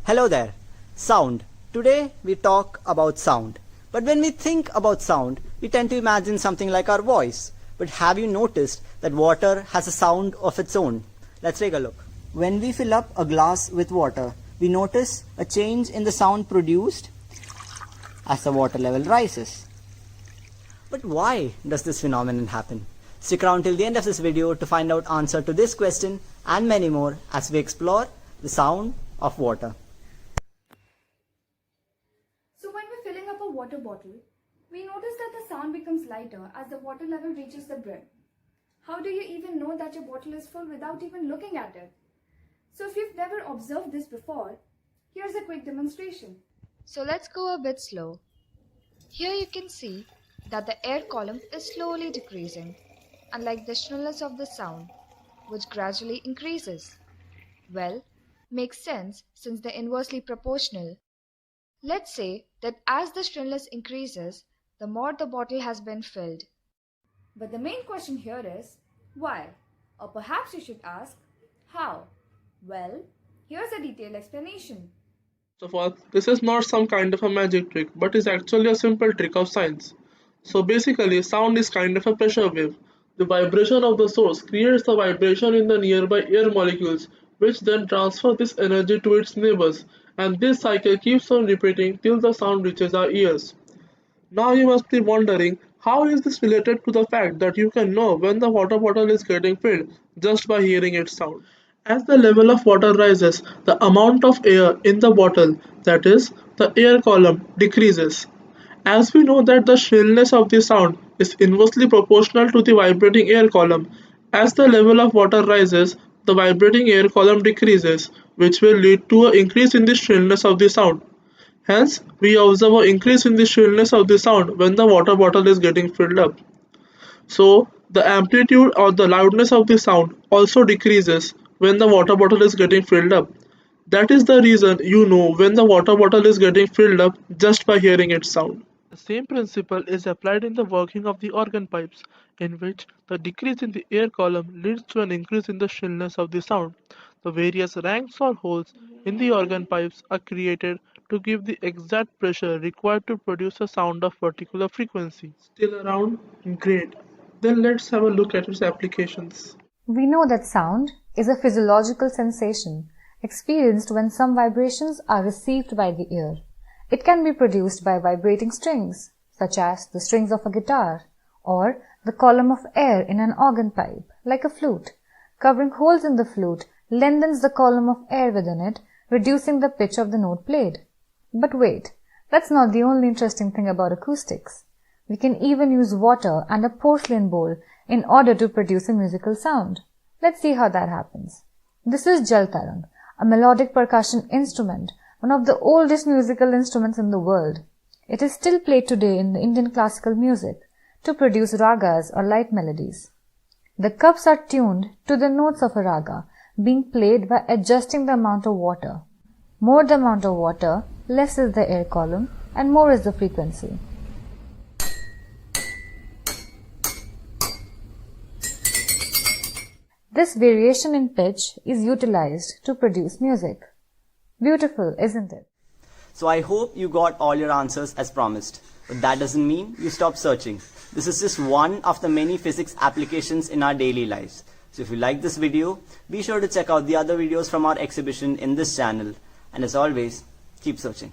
Hello there. Sound. Today we talk about sound. But when we think about sound, we tend to imagine something like our voice. But have you noticed that water has a sound of its own? Let's take a look. When we fill up a glass with water, we notice a change in the sound produced as the water level rises. But why does this phenomenon happen? Stick around till the end of this video to find out answer to this question and many more as we explore the sound of water. So when we're filling up a water bottle, we notice that the sound becomes lighter as the water level reaches the brim. How do you even know that your bottle is full without even looking at it? So if you've never observed this before, here's a quick demonstration. So let's go a bit slow. Here you can see that the air column is slowly decreasing, unlike the shrillness of the sound, which gradually increases. Well, makes sense since they're inversely proportional. Let's say that as the shrillness increases, the more the bottle has been filled. But the main question here is, why? Or perhaps you should ask, how? Well, here's a detailed explanation. First of all, this is not some kind of a magic trick, but is actually a simple trick of science. So basically, sound is kind of a pressure wave. The vibration of the source creates the vibration in the nearby air molecules, which then transfer this energy to its neighbors, and this cycle keeps on repeating till the sound reaches our ears. Now you must be wondering, how is this related to the fact that you can know when the water bottle is getting filled just by hearing its sound? As the level of water rises, the amount of air in the bottle, that is, the air column, decreases. As we know that the shrillness of the sound is inversely proportional to the vibrating air column, as the level of water rises, the vibrating air column decreases, which will lead to an increase in the shrillness of the sound. Hence, we observe an increase in the shrillness of the sound when the water bottle is getting filled up. So, the amplitude or the loudness of the sound also decreases when the water bottle is getting filled up. That is the reason you know when the water bottle is getting filled up just by hearing its sound. The same principle is applied in the working of the organ pipes, in which the decrease in the air column leads to an increase in the shrillness of the sound. The various ranks or holes in the organ pipes are created to give the exact pressure required to produce a sound of particular frequency. Still around? Great. Then let's have a look at its applications. We know that sound is a physiological sensation experienced when some vibrations are received by the ear. It can be produced by vibrating strings, such as the strings of a guitar, or the column of air in an organ pipe, like a flute. Covering holes in the flute lengthens the column of air within it, reducing the pitch of the note played. But wait, that's not the only interesting thing about acoustics. We can even use water and a porcelain bowl in order to produce a musical sound. Let's see how that happens. This is Jal Tarang, a melodic percussion instrument, one of the oldest musical instruments in the world. It is still played today in the Indian classical music to produce ragas or light melodies. The cups are tuned to the notes of a raga, being played by adjusting the amount of water. More the amount of water, less is the air column, and more is the frequency. This variation in pitch is utilized to produce music. Beautiful, isn't it? So I hope you got all your answers as promised. But that doesn't mean you stop searching. This is just one of the many physics applications in our daily lives. So if you like this video, be sure to check out the other videos from our exhibition in this channel. And as always, keep searching.